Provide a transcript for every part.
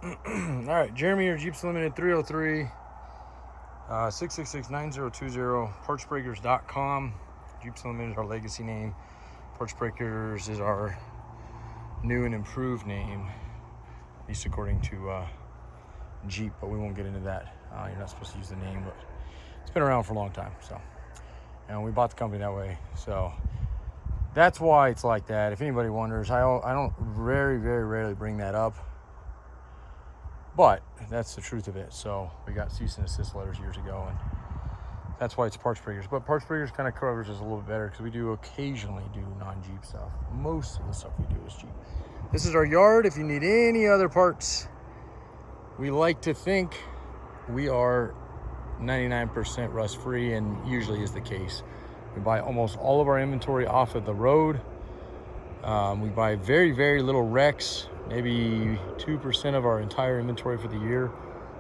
All right, Jeremy or Jeeps Limited 303 666-9020, partsbreakers.com. Jeeps Limited is our legacy name. Parts Breakers is our new and improved name, at least according to Jeep, but we won't get into that. You're not supposed to use the name, but it's been around for a long time. So, and we bought the company that way. So that's why it's like that. If anybody wonders, I don't very rarely bring that up, but that's the truth of it. So we got cease and desist letters years ago, and that's why it's Parts Breakers. But Parts Breakers kind of covers us a little bit better because we do occasionally do non-Jeep stuff. Most of the stuff we do is Jeep. This is our yard. If you need any other parts, we like to think we are 99% rust free, and usually is the case. We buy almost all of our inventory off of the road. We buy very little wrecks. Maybe 2% of our entire inventory for the year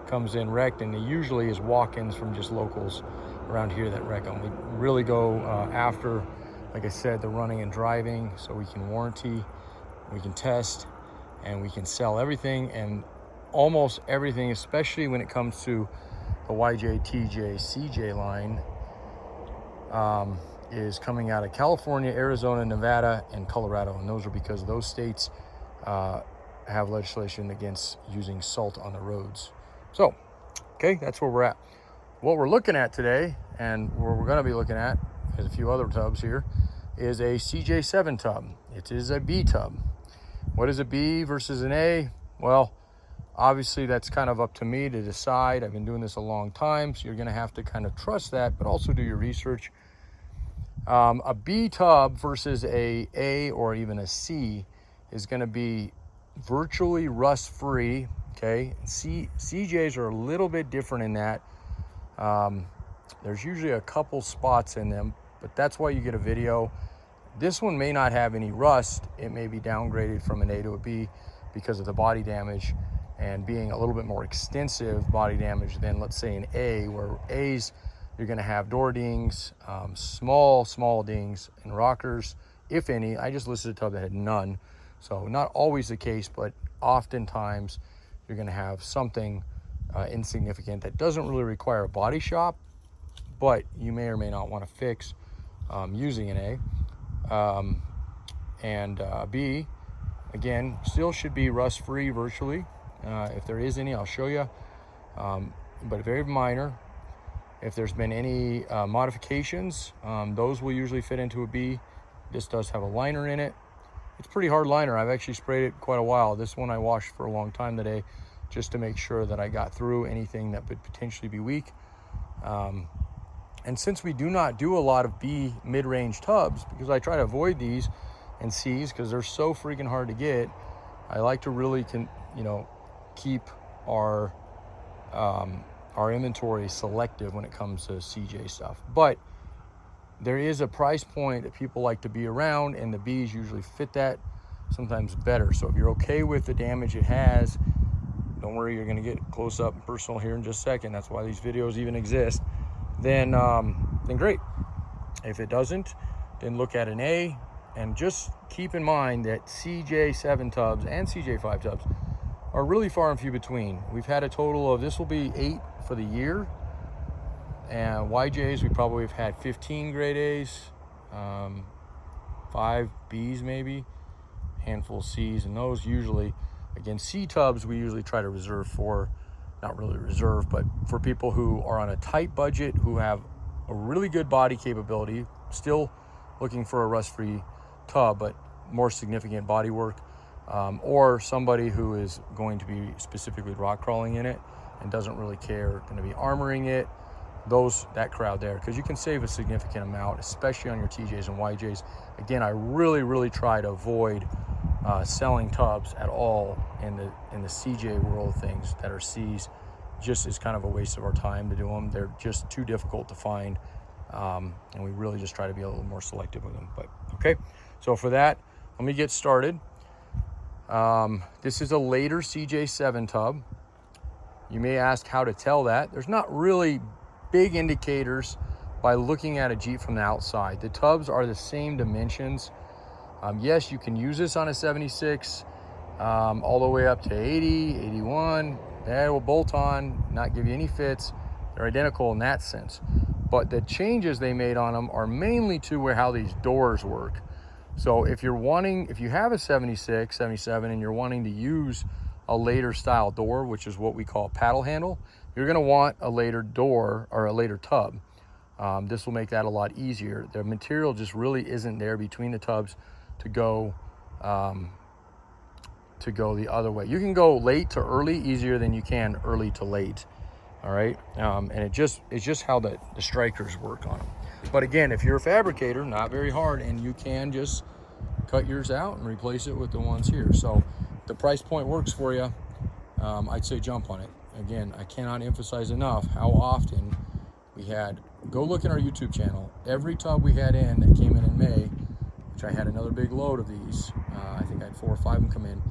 comes in wrecked, and it usually is walk-ins from just locals around here that wreck them. We really go after, like I said, the running and driving, so we can warranty, we can test, and we can sell everything and almost everything, especially when it comes to the YJ, TJ, CJ line, is coming out of California, Arizona, Nevada, and Colorado. And those are because those states have legislation against using salt on the roads. So, okay, that's where we're at. What we're looking at today, and what we're going to be looking at, is a few other tubs here, is a CJ7 tub. It is a B tub. What is a B versus an A? Well, obviously that's kind of up to me to decide. I've been doing this a long time, so you're going to have to kind of trust that, but also do your research. A B tub versus a or even a C is going to be virtually rust-free, okay? CJs are a little bit different in that. There's usually a couple spots in them, but that's why you get a video. This one may not have any rust. It may be downgraded from an A to a B because of the body damage and being a little bit more extensive body damage than, let's say, an A, where A's, you're going to have door dings, small dings, and rockers, if any. I just listed a tub that had none. So not always the case, but oftentimes you're going to have something insignificant that doesn't really require a body shop, but you may or may not want to fix using an A. B, again, still should be rust-free virtually. If there is any, I'll show you, but very minor. If there's been any modifications, those will usually fit into a B. This does have a liner in it. It's pretty hard liner. I've actually sprayed it quite a while. This one I washed for a long time today just to make sure that I got through anything that could potentially be weak. And since we do not do a lot of B mid-range tubs, because I try to avoid these and C's because they're so freaking hard to get, I like to really keep our inventory selective when it comes to CJ stuff. But there is a price point that people like to be around, and the B's usually fit that, sometimes better. So if you're okay with the damage it has, don't worry, you're going to get close up and personal here in just a second. That's why these videos even exist. Then great. If it doesn't, then look at an A, and just keep in mind that CJ7 tubs and CJ5 tubs are really far and few between. We've had a total of, this will be 8 for the year, and YJs we probably have had 15 grade A's, 5 B's maybe, handful of C's, and those usually, again, C tubs we usually try to reserve for, not really reserve, but for people who are on a tight budget, who have a really good body capability, still looking for a rust-free tub, but more significant body work, or somebody who is going to be specifically rock crawling in it and doesn't really care, going to be armoring it, that crowd there, because you can save a significant amount, especially on your TJs and YJs. Again, I really try to avoid selling tubs at all in the CJ world. Things that are C's just is kind of a waste of our time to do them. They're just too difficult to find, and we really just try to be a little more selective with them. But okay, so for that, let me get started. This is a later CJ7 tub. You may ask how to tell that. There's not really big indicators by looking at a Jeep from the outside. The tubs are the same dimensions. Yes, you can use this on a 76. all the way up to 80, 81. They will bolt on, not give you any fits. They're identical in that sense. But the changes they made on them are mainly to how these doors work. So if you have a 76, 77, and you're wanting to use a later style door, which is what we call paddle handle, you're gonna want a later door or a later tub. This will make that a lot easier. The material just really isn't there between the tubs to go the other way. You can go late to early easier than you can early to late. All right, and it's just how the strikers work on them. But again, if you're a fabricator, not very hard, and you can just cut yours out and replace it with the ones here. So the price point works for you. I'd say jump on it. Again, I cannot emphasize enough how often we had, go look at our YouTube channel. Every tub we had in that came in May, which I had another big load of these. I think I had 4 or 5 of them come in.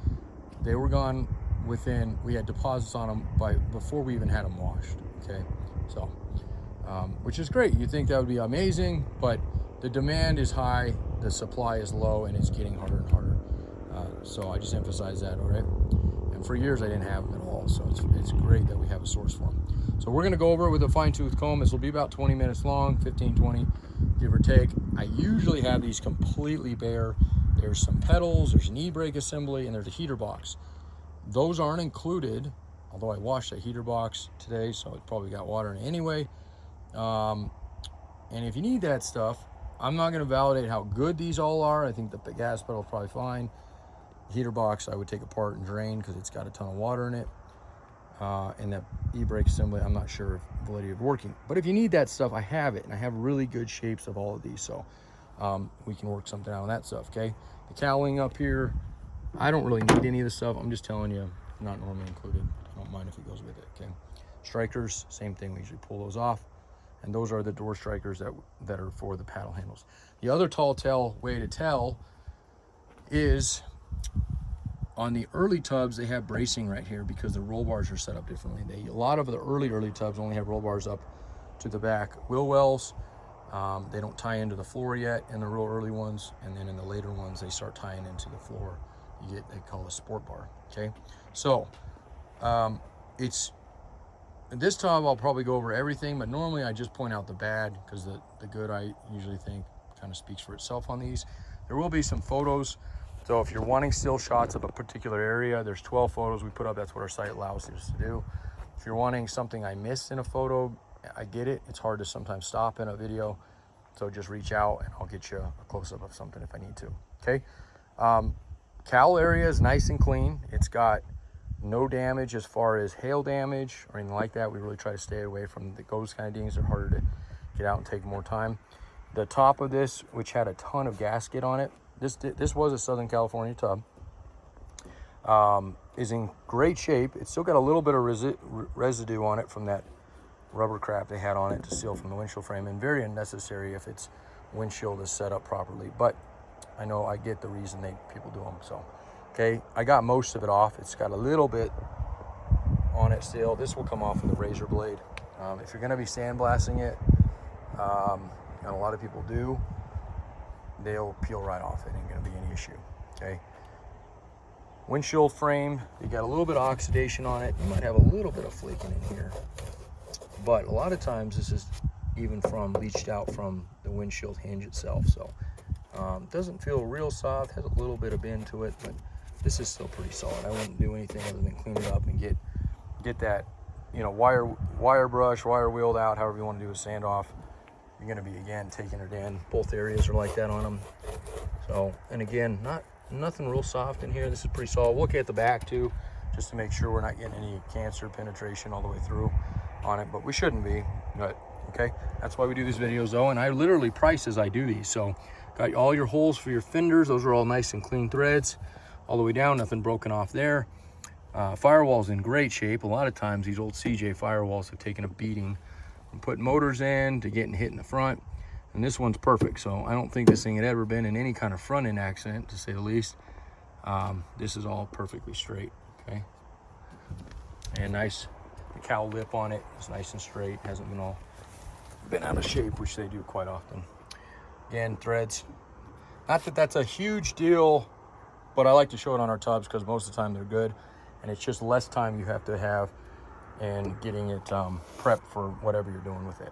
They were gone within, we had deposits on them before we even had them washed. Okay, so which is great. You think that would be amazing, but the demand is high, the supply is low, and it's getting harder and harder. So I just emphasize that. All right, and for years I didn't have them at all, so it's great that we have a source for them. So we're going to go over it with a fine-tooth comb. This will be about 20 minutes long, 15, 20, give or take. I usually have these completely bare. There's some pedals, there's an e-brake assembly, and there's a heater box. Those aren't included, although I washed a heater box today, so it probably got water in it anyway. And if you need that stuff, I'm not going to validate how good these all are. I think the gas pedal is probably fine. Heater box I would take apart and drain because it's got a ton of water in it. And that e-brake assembly, I'm not sure if validity of working. But if you need that stuff, I have it, and I have really good shapes of all of these, so we can work something out on that stuff. Okay, the cowling up here, I don't really need any of this stuff. I'm just telling you, not normally included. I don't mind if it goes with it. Okay, strikers, same thing. We usually pull those off, and those are the door strikers that are for the paddle handles. The other tall tale way to tell is on the early tubs, they have bracing right here because the roll bars are set up differently. A lot of the early tubs only have roll bars up to the back wheel wells. They don't tie into the floor yet in the real early ones, and then in the later ones they start tying into the floor. You get, they call a sport bar. Okay, so it's this tub I'll probably go over everything, but normally I just point out the bad because the good I usually think kind of speaks for itself on these. There will be some photos. So if you're wanting still shots of a particular area, there's 12 photos we put up. That's what our site allows us to do. If you're wanting something I missed in a photo, I get it. It's hard to sometimes stop in a video. So just reach out and I'll get you a close-up of something if I need to. Okay. Cowl area is nice and clean. It's got no damage as far as hail damage or anything like that. We really try to stay away from those kind of things. They're harder to get out and take more time. The top of this, which had a ton of gasket on it, this was a Southern California tub, is in great shape. It's still got a little bit of residue on it from that rubber crap they had on it to seal from the windshield frame, and very unnecessary if its windshield is set up properly. But I know I get the reason people do them. So, okay, I got most of it off. It's got a little bit on it still. This will come off with a razor blade. If you're going to be sandblasting it, and a lot of people do, they'll peel right off. It ain't going to be any issue. Okay. Windshield frame, you got a little bit of oxidation on it. You might have a little bit of flaking in here, but a lot of times this is even from leached out from the windshield hinge itself. So doesn't feel real soft, has a little bit of bend to it, but this is still pretty solid. I wouldn't do anything other than clean it up and get that, wire brush, wire wheeled out, however you want to do a sand off. You're going to be, again, taking it in. Both areas are like that on them. So, and again, nothing real soft in here. This is pretty solid. We'll look at the back too, just to make sure we're not getting any cancer penetration all the way through on it, but we shouldn't be. But okay, that's why we do these videos though, and I literally price as I do these. So got all your holes for your fenders. Those are all nice and clean threads all the way down, nothing broken off there. Firewall's in great shape. A lot of times these old CJ firewalls have taken a beating from putting motors in to getting hit in the front, and this one's perfect. So I don't think this thing had ever been in any kind of front end accident, to say the least. This is all perfectly straight. Okay, and nice, the cowl lip on it is nice and straight, hasn't been out of shape, which they do quite often. Again, threads, not that that's a huge deal But I like to show it on our tubs because most of the time they're good, and it's just less time you have to have in getting it prepped for whatever you're doing with it.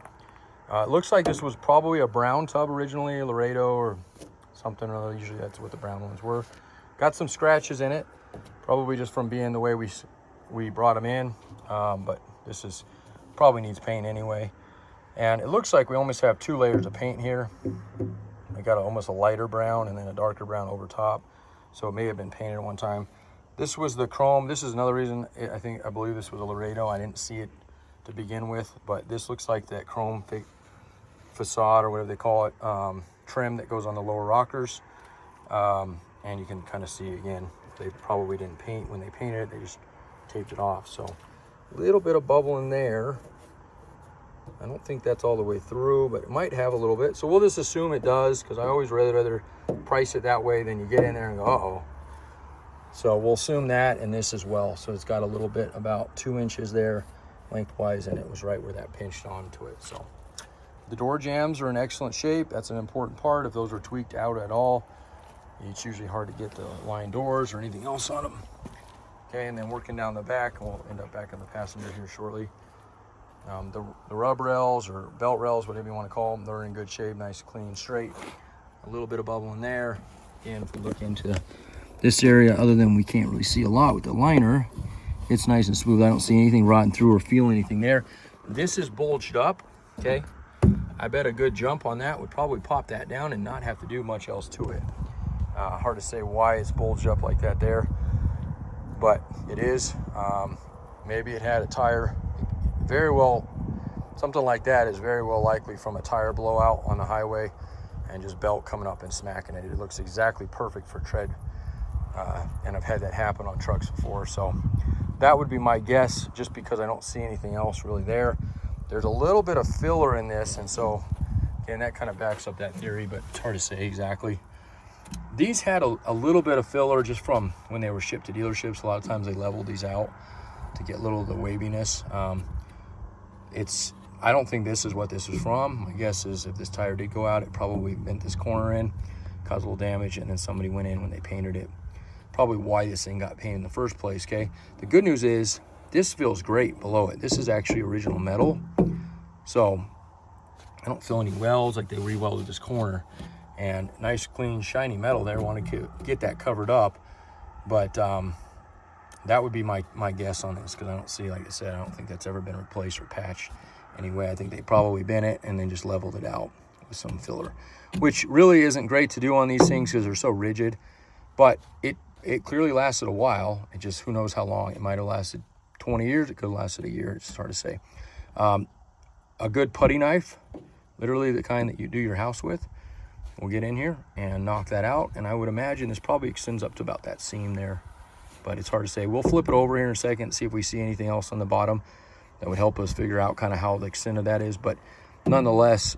It looks like this was probably a brown tub originally, a Laredo or something or other. Usually that's what the brown ones were. Got some scratches in it, probably just from being the way we brought them in, but this is probably needs paint anyway. And it looks like we almost have 2 layers of paint here. I got almost a lighter brown and then a darker brown over top, so it may have been painted at one time. This was the chrome. This is another reason I believe this was a Laredo. I didn't see it to begin with, but this looks like that chrome facade or whatever they call it, trim that goes on the lower rockers. And you can kind of see again, they probably didn't paint when they painted it, they just taped it off. So a little bit of bubble in there. I don't think that's all the way through, but it might have a little bit. So we'll just assume it does, because I always rather price it that way than you get in there and go, uh-oh. So we'll assume that, and this as well. So it's got a little bit, about 2 inches there lengthwise, and it was right where that pinched onto it. So the door jambs are in excellent shape. That's an important part. If those are tweaked out at all, it's usually hard to get the line doors or anything else on them. Okay, and then working down the back, and we'll end up back in the passenger here shortly. The rub rails or belt rails, whatever you want to call them, they're in good shape, nice, clean, straight. A little bit of bubble in there. Again, if we look into this area, other than we can't really see a lot with the liner, it's nice and smooth. I don't see anything rotting through or feel anything there. This is bulged up, okay? I bet a good jump on that would probably pop that down and not have to do much else to it. Hard to say why it's bulged up like that there, but it is. Maybe it had a tire. Very well, something like that is very well likely from a tire blowout on the highway and just belt coming up and smacking it. It looks exactly perfect for tread, and I've had that happen on trucks before. So that would be my guess, just because I don't see anything else really there. There's a little bit of filler in this, and so again, that kind of backs up that theory, but it's hard to say exactly. These had a little bit of filler just from when they were shipped to dealerships. A lot of times they leveled these out to get a little of the waviness. I don't think this is what this is from. My guess is if this tire did go out, it probably bent this corner in, caused a little damage, and then somebody went in when they painted it. Probably why this thing got painted in the first place, okay? The good news is this feels great below it. This is actually original metal, so I don't feel any welds like they re-welded this corner. And nice, clean, shiny metal there. Want to get that covered up, but that would be my guess on this, because I don't see, like I said, I don't think that's ever been replaced or patched anyway. I think they probably bent it and then just leveled it out with some filler, which really isn't great to do on these things because they're so rigid. But it clearly lasted a while. It just, who knows how long. It might have lasted 20 years. It could have lasted a year. It's hard to say. A good putty knife, literally the kind that you do your house with, will get in here and knock that out. And I would imagine this probably extends up to about that seam there, but it's hard to say. We'll flip it over here in a second and see if we see anything else on the bottom that would help us figure out kind of how the extent of that is. But nonetheless,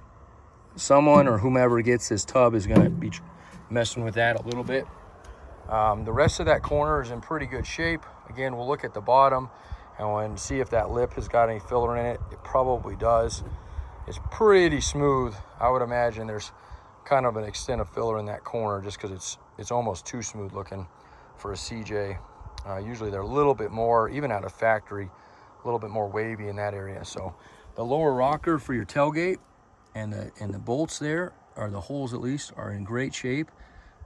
someone or whomever gets this tub is going to be messing with that a little bit. The rest of that corner is in pretty good shape. Again, we'll look at the bottom and see if that lip has got any filler in it. It probably does. It's pretty smooth. I would imagine there's kind of an extent of filler in that corner just because it's almost too smooth looking for a CJ. Usually they're a little bit more, even out of factory, a little bit more wavy in that area. So the lower rocker for your tailgate and the bolts there, or the holes at least, are in great shape.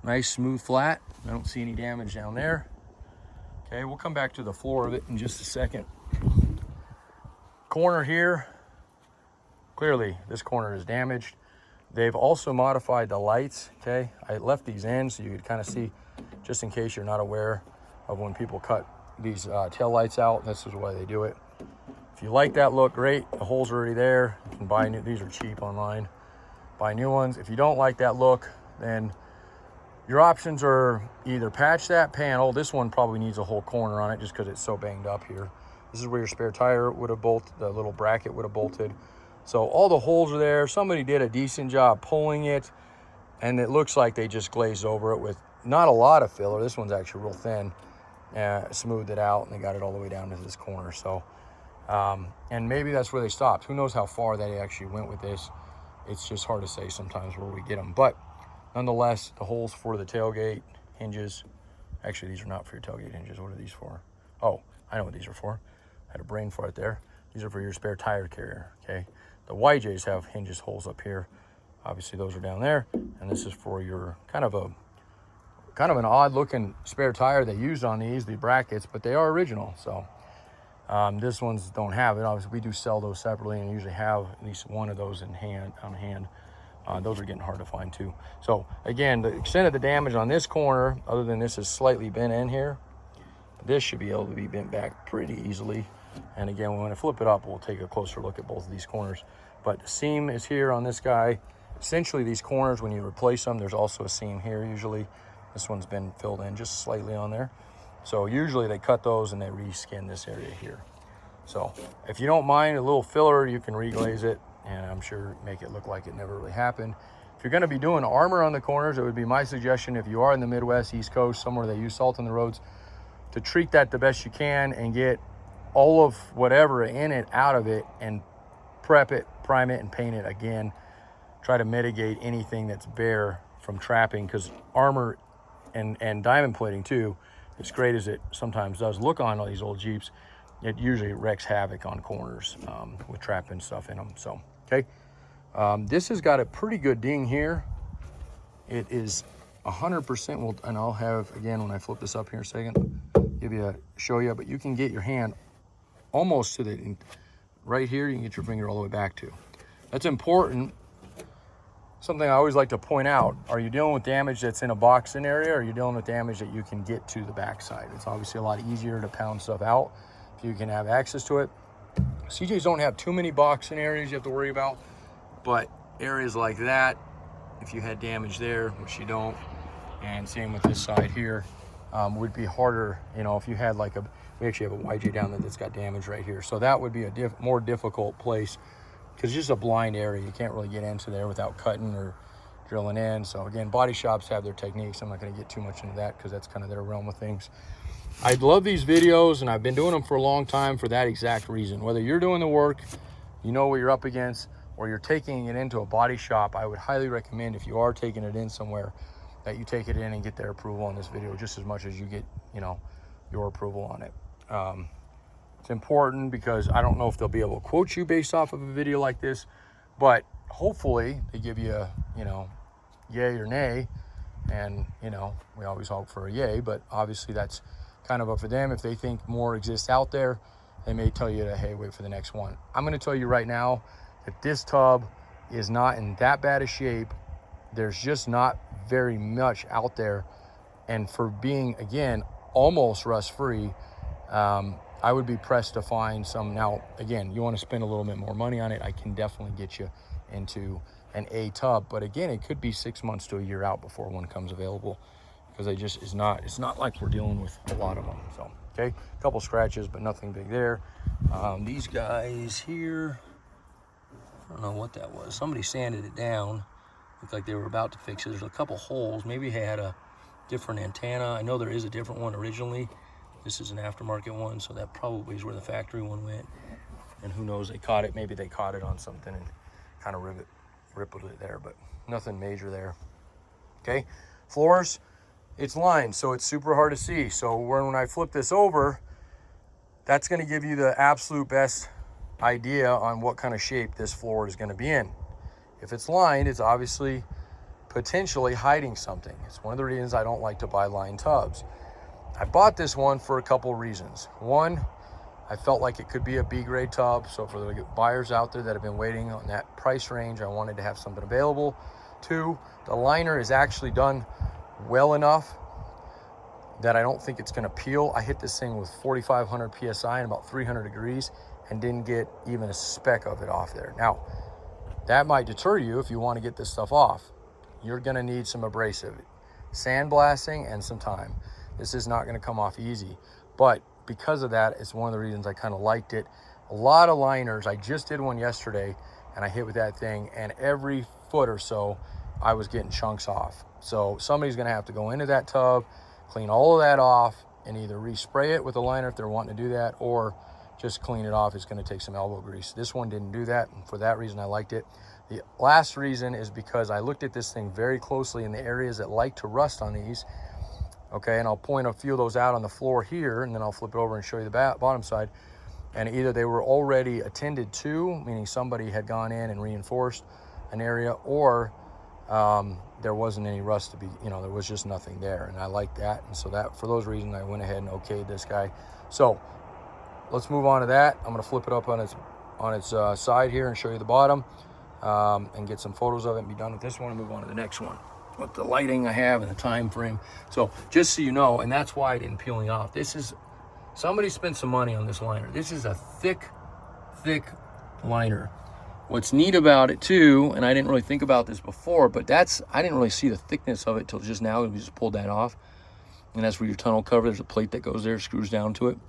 Nice, smooth, flat. I don't see any damage down there. Okay, we'll come back to the floor of it in just a second. Corner here, clearly this corner is damaged. They've also modified the lights, okay? I left these in so you could kind of see, just in case you're not aware of when people cut these tail lights out. This is why they do it. If you like that look, great. The holes are already there. You can buy new, these are cheap online. Buy new ones. If you don't like that look, then your options are either patch that panel. This one probably needs a whole corner on it just because it's so banged up here. This is where your spare tire would have bolted, the little bracket would have bolted. So all the holes are there. Somebody did a decent job pulling it, and it looks like they just glazed over it with not a lot of filler. This one's actually real thin. Smoothed it out, and they got it all the way down to this corner. So, and maybe that's where they stopped. Who knows how far they actually went with this. It's just hard to say sometimes where we get them. But nonetheless, the holes for the tailgate hinges Actually, these are not for your tailgate hinges. What are these for? Oh, I know what these are for. I had a brain fart there. These are for your spare tire carrier, okay? The YJs have hinges holes up here. Obviously, those are down there. And this is for your kind of an odd looking spare tire they used on these, the brackets, but they are original. So this ones don't have it. Obviously, we do sell those separately and usually have at least one of those on hand. Those are getting hard to find too. So again, the extent of the damage on this corner, other than this is slightly bent in here, this should be able to be bent back pretty easily. And again, when I flip it up, we'll take a closer look at both of these corners. But the seam is here on this guy. Essentially, these corners, when you replace them, there's also a seam here usually. This one's been filled in just slightly on there. So usually they cut those and they reskin this area here. So if you don't mind a little filler, you can reglaze it, and I'm sure make it look like it never really happened. If you're gonna be doing armor on the corners, it would be my suggestion, if you are in the Midwest, East Coast, somewhere they use salt on the roads, to treat that the best you can and get all of whatever in it out of it and prep it, prime it, and paint it again. Try to mitigate anything that's bare from trapping, because armor and diamond plating too, as great as it sometimes does look on all these old Jeeps, it usually wreaks havoc on corners with trapping stuff in them. So, okay. This has got a pretty good ding here. It is 100%, and I'll have, again, when I flip this up here in a second, show you, but you can get your hand almost to the, right here, you can get your finger all the way back to. That's important. Something I always like to point out, are you dealing with damage that's in a boxing area, or are you dealing with damage that you can get to the backside? It's obviously a lot easier to pound stuff out if you can have access to it. CJs don't have too many boxing areas you have to worry about, but areas like that, if you had damage there, which you don't, and same with this side here, would be harder, you know, if you had like we actually have a YJ down there that's got damage right here. So that would be a more difficult place, because it's just a blind area. You can't really get into there without cutting or drilling in. So again, body shops have their techniques. I'm not going to get too much into that because that's kind of their realm of things. I love these videos, and I've been doing them for a long time for that exact reason. Whether you're doing the work, you know what you're up against, or you're taking it into a body shop, I would highly recommend, if you are taking it in somewhere, that you take it in and get their approval on this video just as much as you get, you know, your approval on it. It's important because I don't know if they'll be able to quote you based off of a video like this, but hopefully they give you a, you know, yay or nay. And, you know, we always hope for a yay, but obviously that's kind of up for them. If they think more exists out there, they may tell you to, hey, wait for the next one. I'm going to tell you right now that this tub is not in that bad a shape. There's just not very much out there. And for being, again, almost rust-free, I would be pressed to find some. Now, again, you want to spend a little bit more money on it, I can definitely get you into an A tub. But again, it could be 6 months to a year out before one comes available, because it's not like we're dealing with a lot of them. So, okay, a couple scratches, but nothing big there. These guys here, I don't know what that was. Somebody sanded it down. Looked like they were about to fix it. There's a couple holes. Maybe they had a different antenna. I know there is a different one originally. This is an aftermarket one, so that probably is where the factory one went. And who knows, they caught it. Maybe they caught it on something and kind of rippled it there, but nothing major there. Okay, floors, it's lined, so it's super hard to see. So when I flip this over, that's going to give you the absolute best idea on what kind of shape this floor is going to be in. If it's lined, it's obviously potentially hiding something. It's one of the reasons I don't like to buy lined tubs. I bought this one for a couple reasons. One, I felt like it could be a B-grade tub, so for the buyers out there that have been waiting on that price range, I wanted to have something available. Two, the liner is actually done well enough that I don't think it's going to peel. I hit this thing with 4,500 PSI and about 300 degrees and didn't get even a speck of it off there. Now, that might deter you if you want to get this stuff off. You're going to need some abrasive, sandblasting, and some time. This is not going to come off easy, but because of that, it's one of the reasons I kind of liked it. A lot of liners. I just did one yesterday, and I hit with that thing, and every foot or so, I was getting chunks off. So somebody's going to have to go into that tub, clean all of that off, and either respray it with a liner if they're wanting to do that, or just clean it off. It's going to take some elbow grease. This one didn't do that, and for that reason, I liked it. The last reason is because I looked at this thing very closely in the areas that like to rust on these, Okay, and I'll point a few of those out on the floor here, and then I'll flip it over and show you the bottom side. And either they were already attended to, meaning somebody had gone in and reinforced an area, or there wasn't any rust to be, there was just nothing there. And I like that. And so that, for those reasons, I went ahead and okayed this guy. So let's move on to that. I'm going to flip it up on its side here and show you the bottom, and get some photos of it and be done with this one and move on to the next one with the lighting I have and the time frame. So just so you know, and that's why I didn't peeling off. This is, somebody spent some money on this liner. This is a thick liner. What's neat about it too, and I didn't really think about this before, but I didn't really see the thickness of it till just now. We just pulled that off. And that's where your tunnel cover, there's a plate that goes there, screws down to it.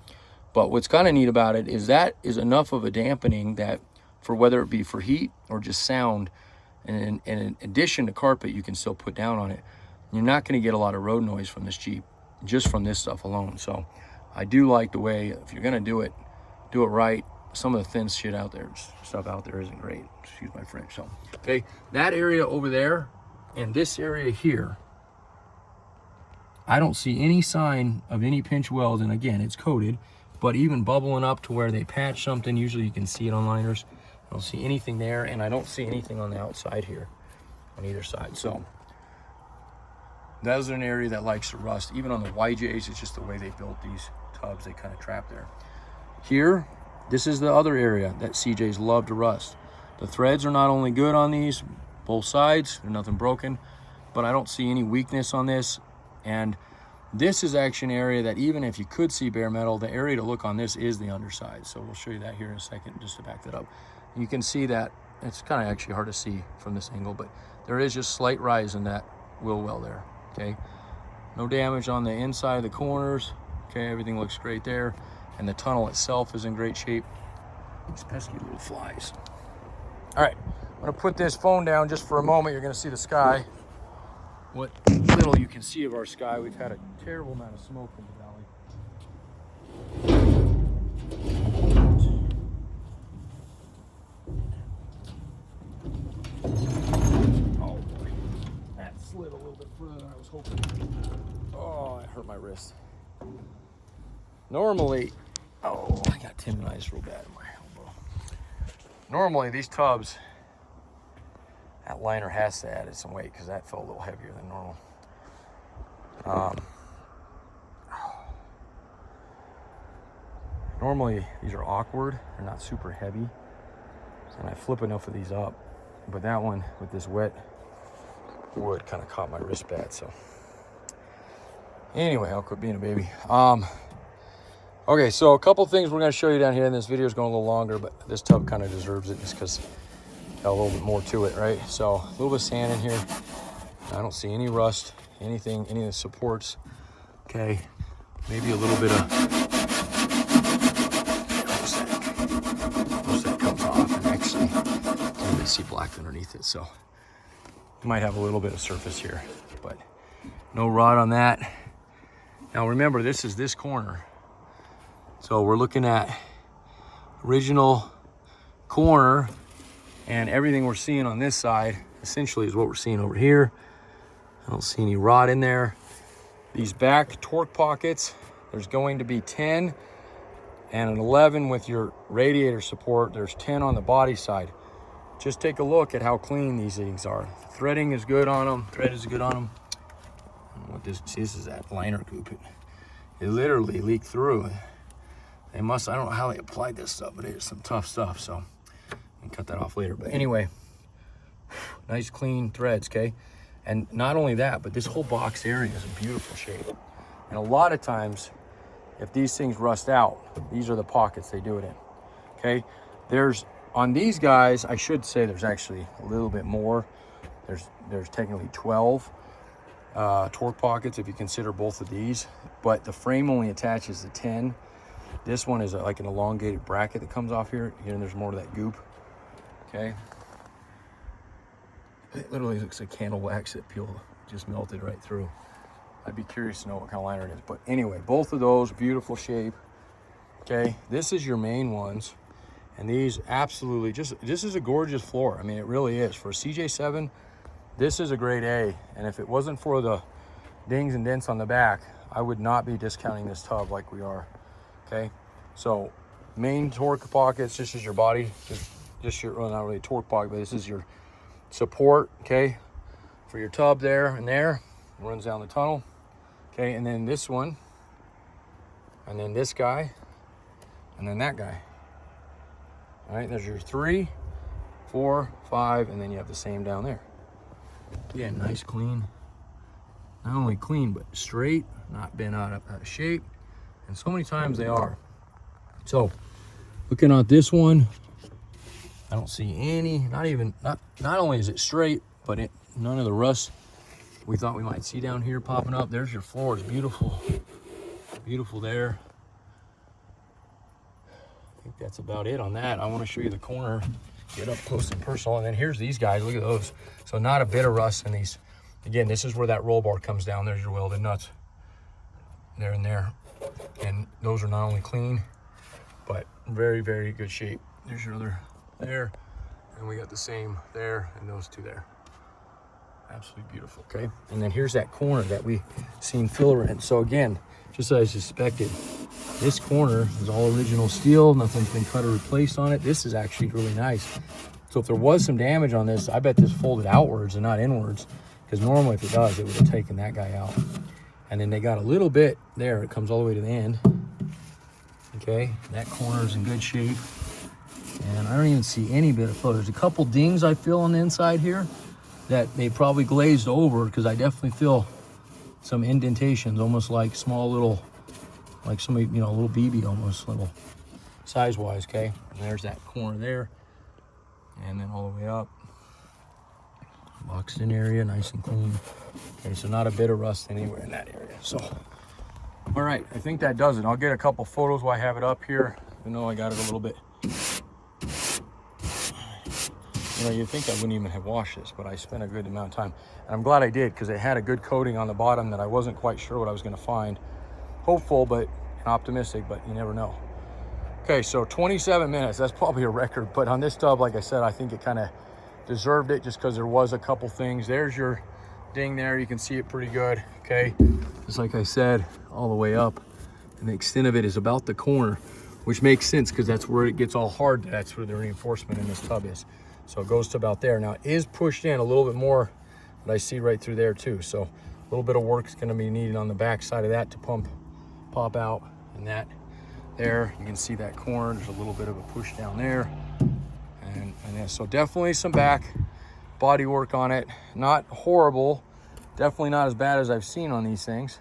But what's kind of neat about it is that is enough of a dampening that, for whether it be for heat or just sound, and in addition to carpet you can still put down on it, you're not going to get a lot of road noise from this Jeep, just from this stuff alone. So I do like the way, if you're going to do it right. Some of the thin shit out there, stuff out there isn't great. Excuse my French. So, okay, that area over there and this area here, I don't see any sign of any pinch welds. And again, it's coated, but even bubbling up to where they patch something, usually you can see it on liners. I don't see anything there, and I don't see anything on the outside here on either side. So that is an area that likes to rust. Even on the YJs, it's just the way they built these tubs. They kind of trap there. Here, this is the other area that CJs love to rust. The threads are not only good on these, both sides, there's nothing broken, but I don't see any weakness on this. And this is actually an area that, even if you could see bare metal, the area to look on this is the underside. So we'll show you that here in a second, just to back that up. And you can see that it's kind of actually hard to see from this angle, but there is just slight rise in that wheel well there, okay? No damage on the inside of the corners, okay? Everything looks great there. And the tunnel itself is in great shape. These pesky little flies. All right, I'm gonna put this phone down just for a moment. You're gonna see the sky. What little you can see of our sky. We've had a terrible amount of smoke in the valley. Oh boy, that slid a little bit further than I was hoping. Oh, it hurt my wrist. Normally, oh, I got tendonitis real bad in my elbow. Normally, these tubs, that liner has to add some weight because that felt a little heavier than normal. Normally, these are awkward. They're not super heavy. And I flip enough of these up. But that one, with this wet wood, kind of caught my wrist bad. So anyway, I'll quit being a baby. Okay, so a couple things we're going to show you down here, and this video is going a little longer, but this tub kind of deserves it just because got a little bit more to it, right? So a little bit of sand in here. I don't see any rust, anything, any of the supports. Okay, maybe a little bit of, most of that comes off, and actually you can even see black underneath it. So you might have a little bit of surface here, but no rot on that. Now remember, this is this corner. So we're looking at original corner, and everything we're seeing on this side essentially is what we're seeing over here. I don't see any rot in there. These back torque pockets, there's going to be 10 and an 11 with your radiator support. There's 10 on the body side. Just take a look at how clean these things are. Threading is good on them. Thread is good on them. I don't know what this is that liner goop. It literally leaked through. They must, I don't know how they applied this stuff, but it is some tough stuff, so I can cut that off later. But anyway, nice clean threads, okay? And not only that, but this whole box area is in beautiful shape. And a lot of times, if these things rust out, these are the pockets they do it in, okay? There's, on these guys, I should say there's actually a little bit more. There's technically 12 torque pockets if you consider both of these, but the frame only attaches to 10. This one is like an elongated bracket that comes off here. Again, there's more to that goop, okay? It literally looks like candle wax that just melted right through. I'd be curious to know what kind of liner it is. But anyway, both of those, beautiful shape, okay? This is your main ones. And these absolutely, this is a gorgeous floor. I mean, it really is. For CJ7, this is a grade A. And if it wasn't for the dings and dents on the back, I would not be discounting this tub like we are. Okay, so main torque pockets, this is your body, just your, well, not really a torque pocket, but this is your support, okay, for your tub there and there. It runs down the tunnel, okay, and then this one, and then this guy, and then that guy. All right, there's your 3, 4, 5, and then you have the same down there. Yeah, nice, clean. Not only clean, but straight, not been out of shape. And so many times they are. So, looking at this one, I don't see any, not only is it straight, but none of the rust we thought we might see down here popping up. There's your floor, it's beautiful. Beautiful there. I think that's about it on that. I want to show you the corner, get up close and personal. And then here's these guys, look at those. So not a bit of rust in these. Again, this is where that roll bar comes down. There's your welded nuts there and there. And those are not only clean, but very, very good shape. There's your other there. And we got the same there and those two there. Absolutely beautiful, okay? And then here's that corner that we seen filler in. So again, just as I suspected, this corner is all original steel. Nothing's been cut or replaced on it. This is actually really nice. So if there was some damage on this, I bet this folded outwards and not inwards, because normally if it does, it would have taken that guy out. And then they got a little bit there. It comes all the way to the end. Okay, that corner is in good shape. And I don't even see any bit of flow. There's a couple dings I feel on the inside here that they probably glazed over, because I definitely feel some indentations, almost like small little, like somebody, you know, a little BB almost, little size-wise, okay? And there's that corner there. And then all the way up. Boxed in area, nice and clean. Okay, so not a bit of rust anywhere in that area. So, all right, I think that does it. I'll get a couple photos while I have it up here. I know I got it a little bit. You know, you'd think I wouldn't even have washed this, but I spent a good amount of time. And I'm glad I did, because it had a good coating on the bottom that I wasn't quite sure what I was going to find. Hopeful, but optimistic, but you never know. Okay, so 27 minutes. That's probably a record. But on this tub, like I said, I think it kind of deserved it, just because there was a couple things. There's your ding there. You can see it pretty good, okay? Just like I said, all the way up. And the extent of it is about the corner, which makes sense, because that's where it gets all hard. That's where the reinforcement in this tub is. So it goes to about there. Now it is pushed in a little bit more, but I see right through there too. So a little bit of work is going to be needed on the back side of that to pop out. And that there, you can see that corner. There's a little bit of a push down there. And yeah, so definitely some back body work on it. Not horrible. Definitely not as bad as I've seen on these things.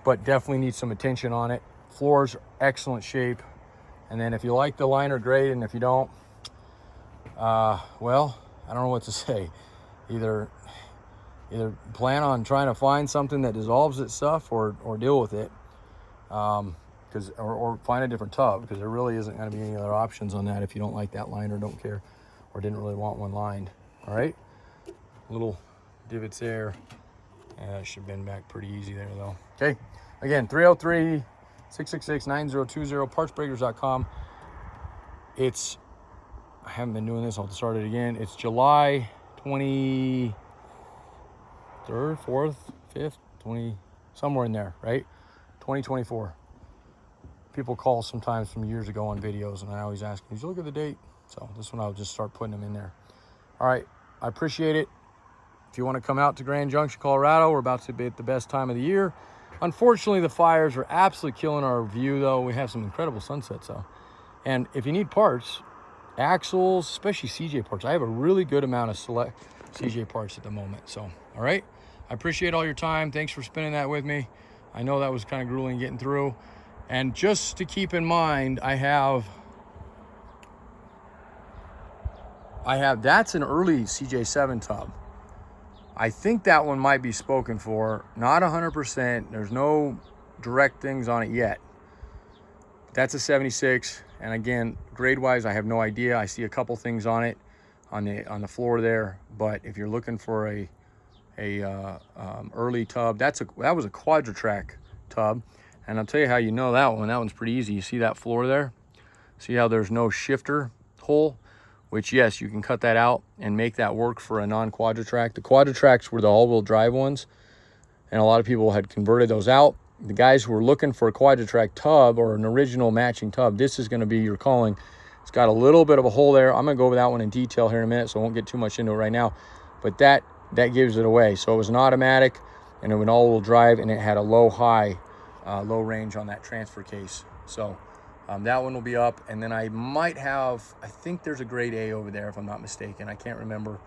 But definitely needs some attention on it. Floors, excellent shape. And then if you like the liner, great. And if you don't, well, I don't know what to say. Either plan on trying to find something that dissolves its stuff, or deal with it, or find a different tub, because there really isn't going to be any other options on that if you don't like that liner, don't care, or didn't really want one lined. All right, little divots there, and that should bend back pretty easy there though. Okay, again, 303-666-9020, partsbreakers.com. I haven't been doing this, I'll start it again. It's July 23rd, 4th, 5th, 20, somewhere in there, right? 2024. People call sometimes from years ago on videos, and I always ask, did you look at the date? So this one I'll just start putting them in there. All right, I appreciate it. If you want to come out to Grand Junction, Colorado, we're about to be at the best time of the year. Unfortunately, the fires are absolutely killing our view, though. We have some incredible sunsets, though. And if you need parts, axles, especially CJ parts, I have a really good amount of select CJ parts at the moment. So, all right, I appreciate all your time. Thanks for spending that with me. I know that was kind of grueling getting through. And just to keep in mind, I have that's an early CJ7 tub. I think that one might be spoken for, not 100%. There's no direct things on it yet. That's a 76, and again, grade-wise, I have no idea. I see a couple things on it, on the floor there. But if you're looking for a early tub, that was a Quadra-Track tub, and I'll tell you how you know that one. That one's pretty easy. You see that floor there? See how there's no shifter hole? Which, yes, you can cut that out and make that work for a non-Quadra-Track. The Quadra-Tracks were the all-wheel drive ones, and a lot of people had converted those out. The guys who were looking for a Quadra-Track tub or an original matching tub, this is going to be your calling. It's got a little bit of a hole there. I'm going to go over that one in detail here in a minute, so I won't get too much into it right now. But that gives it away. So it was an automatic, and it was an all-wheel drive, and it had a low range on that transfer case. So that one will be up, and then I might have, I think there's a grade A over there if I'm not mistaken. I can't remember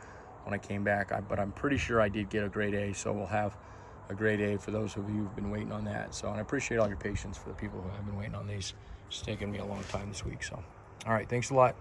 when I came back, but I'm pretty sure I did get a grade A, so we'll have a grade A for those of you who've been waiting on that. So, and I appreciate all your patience for the people who have been waiting on these. It's taken me a long time this week. So, all right, thanks a lot.